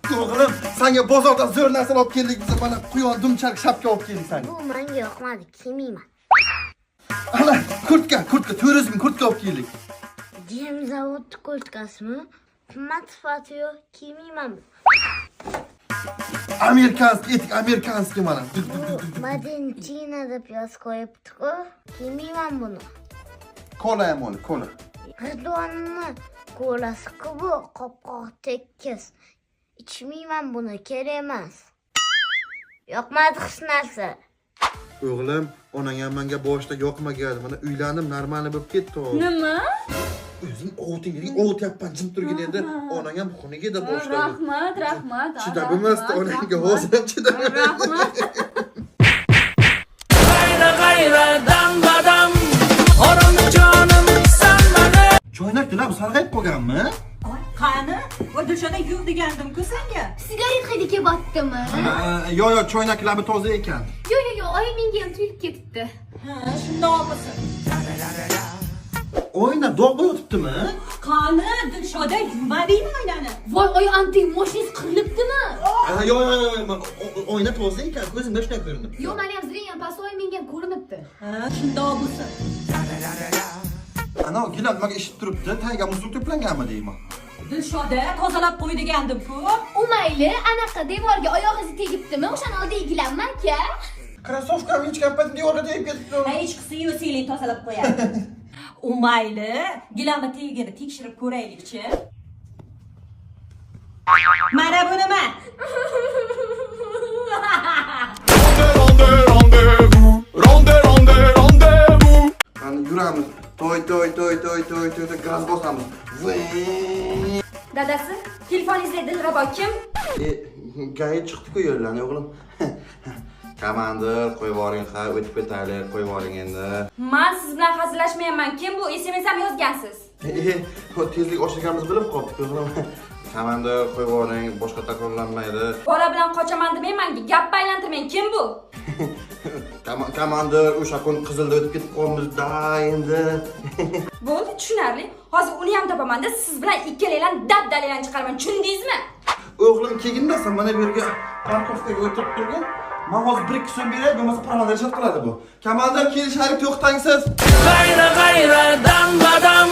O'g'lim, senga bozordan zo'r narsalar olib keldik. Biz mana quyon dumchalik shapka olib keldik senga. Bu menga yoqmadi, kiymayman. Ana, kurtka, turizm kurtka olib keldik. Gem zavod kurtkasimi? Qimmat sifati yo'q, kiymayman. Amerikanskiy mana. Maden China deb yozib qo'yibdi-ku. Kiymayman buni. Kola ham ol, kola. Ridvonni kolasi-ku bu, qopqoq tekis. İçmeyman bunu, kerak emas. Yoqmadi hech narsa. O'g'lim, onang ham menga boshida yoqmagan. Mana uylanib, normalni bo'lib ketdi. Nima? O'zing ovutyapman, jim turgin endi. Onang ham xoniga boshladi. Rahmat. Chidab emasdi onangga, hozir ham chidab. Rahmat. G'ayra dam-badam, oramni jonim sanmadi. Choynak tilab sarg'ayib qolganmi? Qani? Va Dilshada yuv degandim-ku senga. Sigaret hidi ketyaptimi? Yo'q, choynaklari toza ekan. Yo'q, oyim menga ham tuyulib ketibdi. Ha, shundoq bo'lsin. Oyna dog' bo'yotibdimi? Qani? Dilshada yuvmadingmi oynani? Voy, oy anting mashinasi qirilibdimi? Yo'q, oyna toza ekan, ko'zimda shunday ko'rindi. Yo'q, meni ham zirang ham past oyim menga ham ko'rinibdi. Ha, shundoq bo'lsin. Ana, gilam nimaga ishib turibdi? Tagiga muzdek to'planganmi deyman. Dilshada tozalab qo'y degandim-ku. U mayli, anaqa devorga oyog'ingiz tegibdimi? O'shani oldi egilanmi aka? Krossovkam hech gapdan devorga tegib ketdi. Hech qisi-yu singling tozalab qo'yadi. U mayli, gilami tegini tekshirib ko'raylik-chi. Mana bu nima? Rendez-vous. Qani yuramiz. Toy, gaz bosamiz. Dadasi, telefoningizda Dilrabo kim? Gay chiqdi-ku yo'llarni, o'g'lim. Komandir, qo'yib yuboring, ha, o'tib ketaylik, qo'yib yuboring endi. Men siz bilan hazillashmayapman. Kim bu? SMS ham yozgansiz. Tezlik oshirganimiz bilib qoldik, o'g'lim. Komandir, qo'yib yuboring, boshqa takrorlanmaydi. Bola bilan qochaman demayman-ki, gapni aylantirmang. Kim bu? Komandir, o'sha kun qizilda o'tib ketib qolmizda endi. Bo'ldi, tushunarli. Hozir uni ham topaman-da, siz bilan ikkalanglarni dab-dalalarni chiqaraman. Tushundingizmi? O'g'lim, kelgindasan, mana bu yerga parkovkaga o'tirib turgin. Men hozir 1-2 so'm beray, bo'lmasa promoda ishlat qiladi bu. Komandir, kelishari to'xtangsiz. G'ayra dam-badam,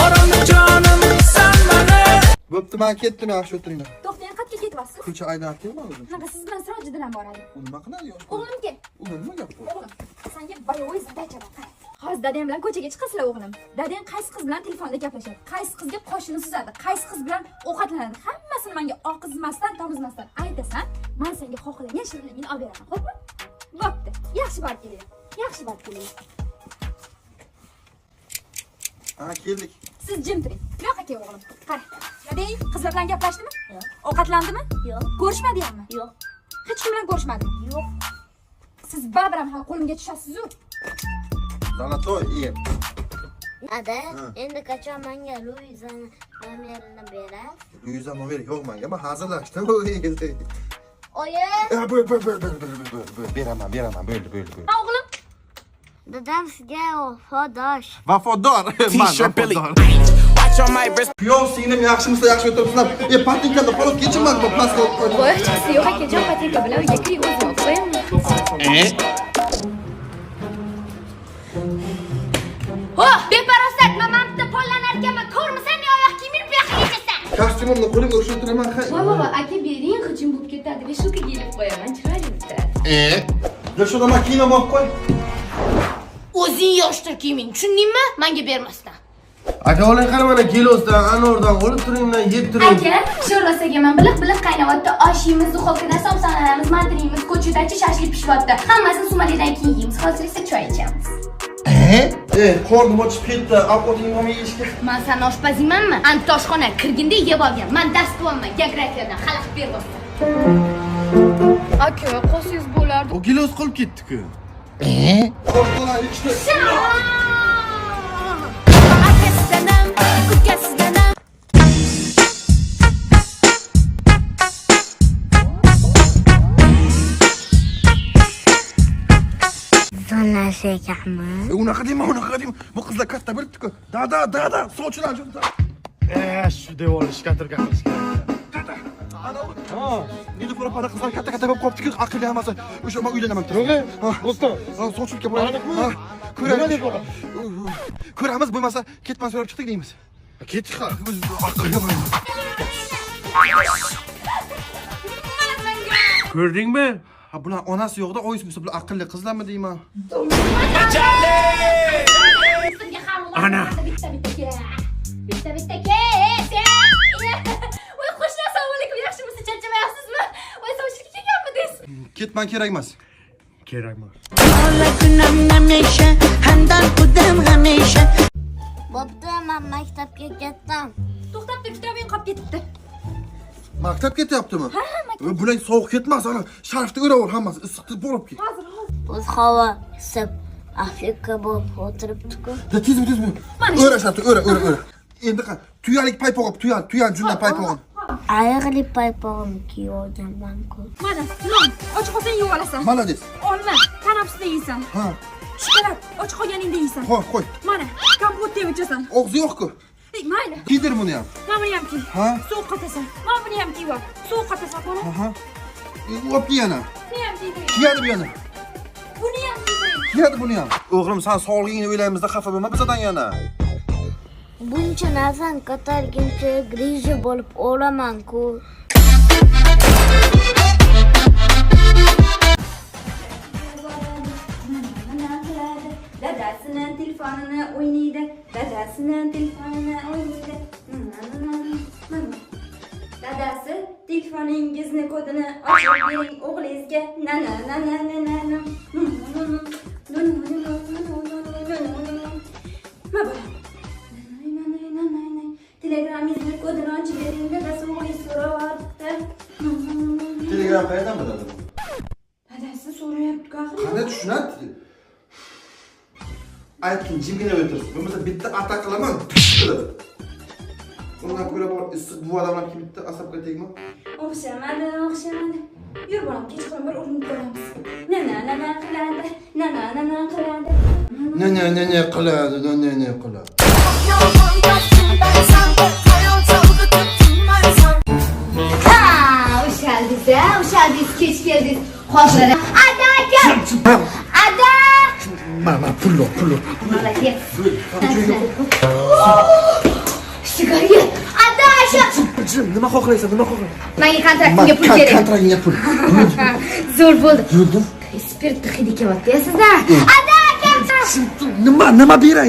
oramni jonim sanmadi. Bo'pti, men ketdim, yaxshi o'tiringlar. To'xtang, qayerga ketyapsiz? Ko'cha aylanib kelmadi. Shunaqa siz bilan Sirojiddin ham boradi. U nima qiladi? O'g'lim kel. U nima gap bu? O'g'lim, senga boyo'y zadacha bor. Hozir dadam bilan ko'chaga chiqasizlar o'g'lim. Dadang qaysi qiz bilan telefonda gaplashadi? Qaysi qizga qoshini suzadi? Qaysi qiz bilan ovqatlanadi? Hammasini menga oqizmasdan, tomizmasdan aytasan, men senga xohlagan shirinligini olib beraman, xo'pmi? Bo'pti. Yaxshi bor keling. Ha, keldik. Siz jim turing. Yo'q aka o'g'lim. Qara. Dadang qizlar bilan gaplashdimi? Yo'q. Ovqatlandimi? Yo'q. Ko'rishmadingmi? Yo'q. Hech kim bilan ko'rishmadimi? Yo'q. Siz baribir ham qo'limga tushasiz-ku. Zalatoy, iye. Ada, endi qachon menga Luizani nomerini berasiz? Luiza nomer yo'q menga. Men hazırlashdim. Oyi! Beraman, bo'ldi. Ha o'g'lim. Dadam sizga vafodosh. Vafodor. T-shirt Billy. Watch on my wrist. Piyoz singlim yaxshimisa yaxshi o'tiribsizlar. Patinkada qolib ketchiman bu pastga olib qo'ydim. Voy, chiqsi yo'q akajon, patinka bilan uyga kirib o'zim olib qo'yaman. Beparosat, men bitta pollanar ekanman. Ko'rmisan, ne oyoq kiyimni bu yoqqa yechasan. Kostyumimni qo'limga ushlab turaman. Voy, aka bering, hijim bo'lib ketadi. Men shuka kiyib qo'yaman, chiroyli bitta. Dilshada men kiyimim olib qo'y. O'zing yoshtir kiyiming, tushundingmi? Menga bermasdan. Aka, oling qara mana gelosdan, anordan olib turinglar, yeb turing. Aka, sho'rvasaga men biliq qaynayapti. Oshimiz, duxovkadan somsalarimiz, mantirimiz, ko'chadachi shashlik pishyapti. Hammasini sumalidan kiyimiz. Hozir esa choy ichamiz. Qornim ochib ketdi. Ovqating nima yeyishga? Men san oshpazingmanmi? Ant oshxona kirganda yeb olgan. Men dars qilaman geografiyadan, xalaqit beryapman. Aka, qo'singiz bo'lardi. O gelos qolib ketdi-ku. Qorqolar ikkita. Akasidanam, ukasidanam. Sonlashga ekanmi? Unaqa dema. Bu qizlar katta bo'libdi-ku. Dada, sovchilar. Shu devorni shkatirga qilish kerak. Ha. Nilufar opa qizlar katta bo'lib qolibdi-ku, aqlli hammasi. O'sha men uylanaman. To'g'ri? Do'stim. Ha, sochilga bo'laylik. Ha. Ko'ramiz, bo'lmasa ketman so'rab chiqdik deymiz. Ketdik ha. Biz aqlga bo'laylik. Ko'rdingmi? Ha, bular onasi yo'qda, oyisi bo'lsa bular aqlli qizlarmi deyman. Ana. Bitta ke. Voy qo'shni, assalomu alaykum. Yaxshimisiz? Charchamayapsizmi? Voy sovchilikka kelganmidingiz? Ketman kerak emas. Kerak emas. Bo'pti, men maktabga ketdim. To'xtab tur, kitobing qolib ketibdi. Maktab ketyaptimi? Bular sovuq ketmas, ana sharfni o'rab hammasi issiq bo'lib ket. O'z havo isib Afrika bo'lib o'tiribdi-ku. Tezmi. O'ra sharfni, o'ra. Endi qani, tuyalik paypog'im, tuyan jundan paypog'im. Ayiqli paypog'im kiyib olganman-ku. Mana, non, och qolsang yuvib olasan. Молодец. Olma, tanapsida yeysan. Ha, Shokolad, och qolganingda yeysan. qo'y. Mana, kompotni yeb ichasan. Og'zi yo'q-ku. Mayli. Kiydir buni ham. Mana buni ham kiy. Ha? Suv qotasan. Mana buni ham kiyib ol. Suv qotasan, qo'la. Aha. O'p yana. Buni ham kiydiring. Kiyadi bu yana. Buni ham kiydiring. Kiyadi buni ham. O'g'lim, sen sog'lig'ingni o'ylaymizda xafa bo'lma bizdan yana. Buncha narsani ko'targuncha grija bo'lib o'laman-ku. Dadasini telefonini o'ynaydi. Dadasi telefoningizni kodini ochib bering o'g'lingizga. Telegramingizni kodini ochib bering. Dadasi o'g'lingiz so'rayapti. Telegram qayerdan biladi? Dadasi so'rayapti-ku. Qanday tushunadi? Aytgin, jimgina o'tirsin. Bo'lmasa bitta atak qilaman, pish qilib. Undan ko'ra bor, issiq bu odamlar kim bitta asabga tegma. O'xshamadi. Yur bolam, kechqurun bir urinib ko'ramiz. Na qiladi. Ne qiladi. Ha, o'shandingiz, kech keldingiz. Hozir. Ada aka. Ada. Mana pullo. Молодец. Sigaret. Ada asha. Nima xohlaysan? Menga kontraktimga pul kerak. Kontraktga pul. Zo'r bo'ldi. Yurdim. Spirtni hidi kelyapti sizda. Ada aka. Nima beray?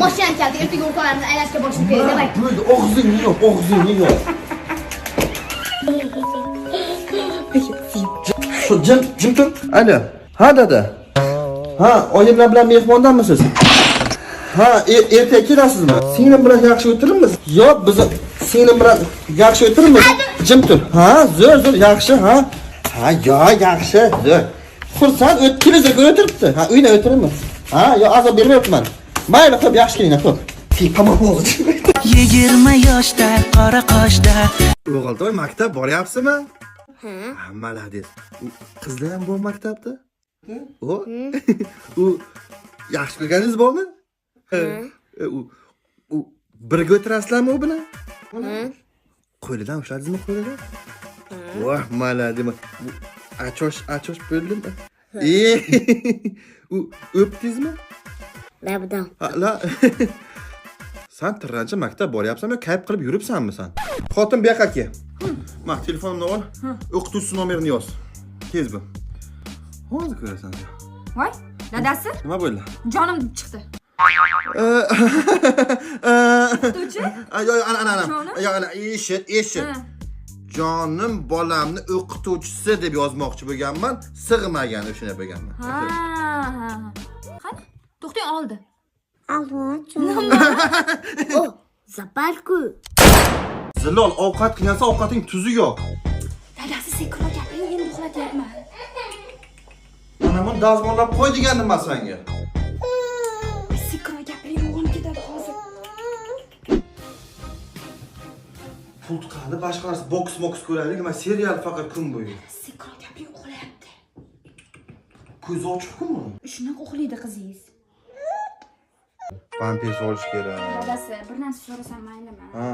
Moshinani kaldi, ertaga o'rtoqlarimizni aylashga boshini beray, davay. Bo'ldi, og'zingni yo'q. Shu jim tur. Alo. Ha, dada. Ha, oyimlar bilan mehmondanmisiz? Ha, ertaga kelasizmi? Singlim bilan yaxshi o'tiribmiz? Yo'q, biz singlim bilan yaxshi o'tiribmiz. Jim tur. Ha, zo'r, yaxshi, ha. Ha, yaxshi, zo'r. Xursand, televizorga o'tiribdi. Ha, uyda o'tiribmiz. Ha, yo azob bermayapman. Mayli, xo'p, yaxshi kelinglar, xo'p. Tepama bo'ldi. 20 yoshda, qora qoshda. O'g'iltoy, maktab boryapsizmi? Ha, молодец. Qizlar ham bor maktabda? U yaxshi ko'rganingiz bormi? U birga o'tirasizlarmi u bilan? Qo'lidan ushladingizmi qo'lidan? Voh, молодец. Achosh bo'ldimi? U o'pdingizmi? Labdan. La. Sen tiranchi maktab boryapsanmi, kayf qilib yuribsanmi sen? Xotin bu yoqqa kel. Ma, telefonimni ol. O'qituvchi nomerini yoz. Tez bu. Hozir ko'rasan. Voy, dadasi? Nima bo'ldi? Jonim chiqdi. O'qituvchi? Ana, eshit. Jonim bolamni o'qituvchisi deb yozmoqchi bo'lganman, sig'magan o'shana bo'lganman. Ha. Qani? To'xtang, oldi. Oh, zaparku. Zilol, ovqat qilgansa ovqating tuzi yo'q. Dadasi sekro gapiring, endi uxlatyapman. Mana buni dazmollab qo'y degandim men senga. Sekro gapiring, o'g'lim ketadi hozir. Pult qildi, boshqa narsa boks ko'raylik, men serial faqat kun bo'yi. Sekro gapiring, uxlayapti. Ko'zi ochiqmi? Shunaqa uxlaydi qizingiz. Pampers olish kerak. Dadasi, bir narsa so'rasam maylimi? Ha.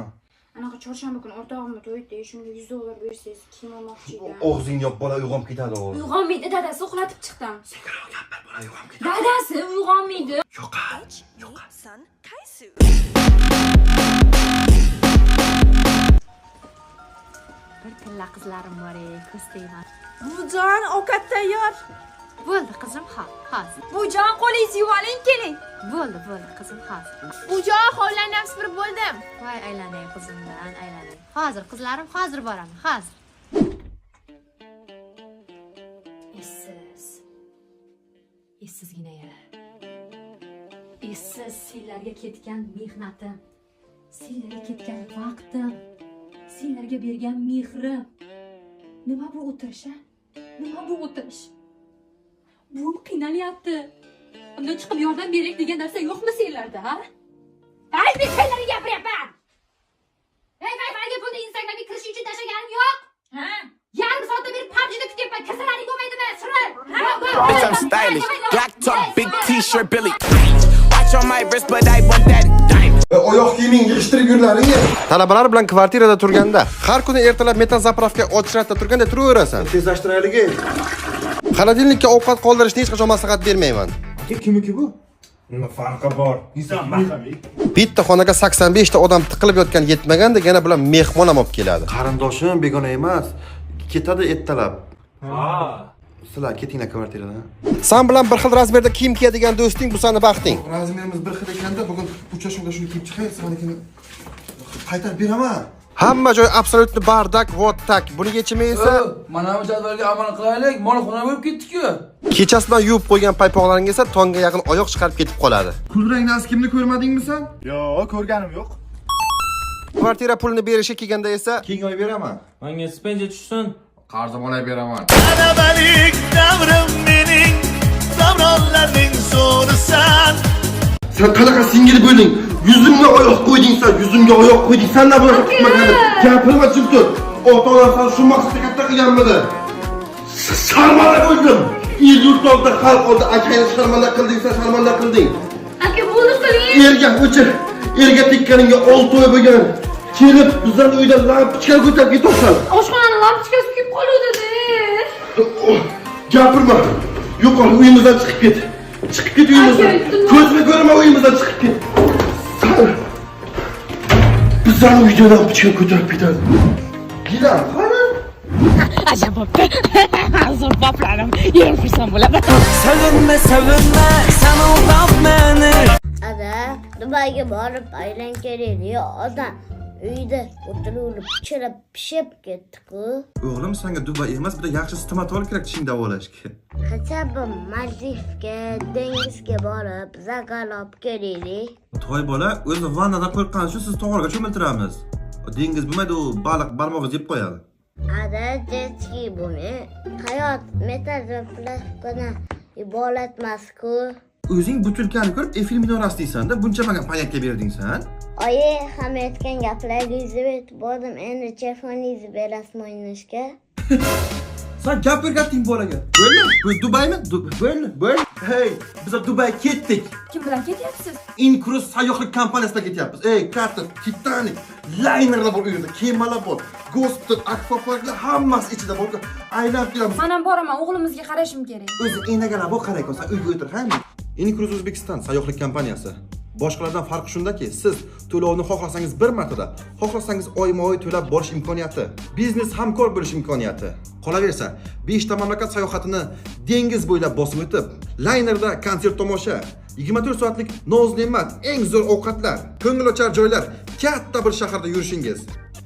Anaqa chorshanba kuni o'rtog'imni to'yida shunga $100 bersangiz kiyim olmoqchi edim. Og'zingni yop, bola uyg'onib ketadi o. Uyg'onmaydi, dadasi uxlatib chiqdim. Sen qanaqa gaplar, bola uyg'onib ketadi. Dadasi uyg'onmaydi. Yo'q. Bir tilla qizlarim bor ey, ko'z tegma. Bujon, ovqat tayyor. Bo'ldi qizim, hozir. Bujon, qo'lingizni yuvib oling, keling. Bo'ldi, qizim, hozir. Bujon, hovlani ham supurib bo'ldim. Voy aylanay qizimdan, aylanay. Hozir qizlarim, hozir boraman, hozir. Essizgina ya. Essiz senlarga ketgan mehnatim, senlarga ketgan vaqtim, senlarga bergan mehrim. Nima bu o'tirish, ha? Nima bu o'tirish? Bu qiynalyapti. Undan chiqib yordam beraylik degan narsa yo'qmi senlarda, ha? Ay, men senlarga gapiryapman. Wi-Fi'ga pulni Instagramga kirish uchun tashlaganim yo'q. Ha? Yarim soatda berib PUBG'da kutyapman. Kasalaring bo'lmaydimi? Surat. Bitch, I'm stylish. Black top, big t-shirt, Billy. Watch on my wrist, but I want that diamond. Oyoq kiyiming yig'ishtirib yurlaring. Talabalar bilan kvartirada turganda, har kuni ertalab metan zapravka ochratda turganda turaverasan. Tezlashtiraylik. Xolodilnikka ovqat qoldirishni hech qachon maslahat bermayman. Kimniki bu? Nima farqi bor? Inson mahkamiy. Bitta xonaga 85 ta odam tiqilib yotgan yetmaganda yana bilan mehmon ham olib keladi. Qarindoshim begona emas. Ketadi ertalab. Sizlar ketinglar kvartiradan. Sen bilan bir xil razmerda kiyim kiyadigan do'sting bu seni baxting. Razmerimiz bir xil ekanda, bugun uchrashuvda shuni kiyib chiqay, senikini qaytarib beraman. Hamma joy absolutni bardak, vodtak. Buni yechimi esa mana bu jadvalga amal qilaylik, molxona bo'lib ketdik-ku. kechasidan yuvib qo'ygan paypoqlaring esa tongga yaqin oyoq chiqarib ketib qoladi. Kulrangni kimni ko'rmadingmi sen? Yo'q, ko'rganim yo'q. Kvartira pulini berishga kelganda esa keyin oy beraman. Menga stipendiya tushsin, qarzim olay beraman. Talabalik davrim mening, davronlarning so'risan. Sen qanaqa singil bo'lding? Yuzimga oyoq qo'yding sen, yuzimga oyoq qo'yding. Sen nima bunaqa qilmaganding? Gapirma chimtur. Ota-onalar sen shu maqsadga katta qilganmidi? Sharmanda bo'ldim. El yurtda xalq oldi akangni sharmanda qilding, sen sharmanda qilding. Aka, buni qiling. Erga o'chir. Erga tekkaningga 6 oy bo'lgan. Kelib bizdan uydan lampochka ko'tarib ketibsan. Oshxonani lampochkasi kuyib qoluvdi-da. Gapirma. Yo'qol, uyimizdan chiqib ket. Chiqib ket uyimizdan. Ko'zimga ko'rma uyimizdan chiqib ket. Bizdan uydan lampochka ko'tarib ketadi. Gilam, qani? Ajab bo'pti. Hozir boplarim yuribsam bo'ladi. Sevinme, sen aldab meni. Ada, Dubayga borib aylan kerak. Odam uyda o'tirib, chirib, pishib ketdi-ku. O'g'lim, senga Dubay emas, bir yaxshi stomatolog kerak tishing davolashga. Qancha bir Maldivga, dengizga borib, zagalab kerak. Toy bola, o'zi vannadan qo'rqqani uchun siz to'g'riga cho'miltiramiz. Dengiz bo'lmaydi, u baliq barmog'ingizni yeb qo'yadi. Ada, jetski buni. Hayot metal va plastikdan iborat emas-ku. O'zing butilkani ko'rib, Eiffel minorasi deysan-da, buncha menga payakka berding sen. Oyi, hamma aytgan gaplaringizni aytib bordim. Endi telefoningizni berasizmi o'ynashga? Sen gap o'rgatding bolaga. Bo'ldi? Bu Dubaymi? Bo'ldi. Hey, biz Dubayga ketdik. Kim bilan ketyapsiz? Incruz sayyohlik kompaniyasiga ketyapmiz. Ey, Carter, Titanic, linerlar bor u yerda, kemalar bor, gospital, akvaparklar hammasi ichida bor. Aylab kelamiz. Men ham boraman, o'g'limizga qarashim kerak. O'zi enagalar bor qaraykan, sen uyga o'tir, ha? Incruz O'zbekiston sayyohlik kompaniyasi. Boshqalardan farqi shundaki, siz to'lovni xohlasangiz bir martada, xohlasangiz oyma-oy to'lab borish imkoniyati, biznes hamkor bo'lish imkoniyati. Qolaversa, 5 ta mamlakat sayohatini dengiz bo'ylab bosib o'tib, laynerda konsert tomosha, 24 soatlik noz ne'mat, eng zo'r ovqatlar, ko'ngilochar joylar, katta bir shaharda yurishingiz.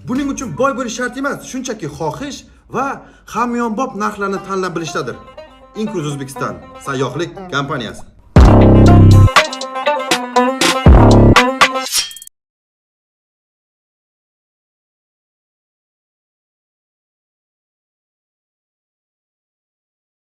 Buning uchun boy bo'lish shart emas, shunchaki xohish va hamyonbop narxlarni tanlab bilishdadir. Incruz O'zbekiston sayyohlik kompaniyasi.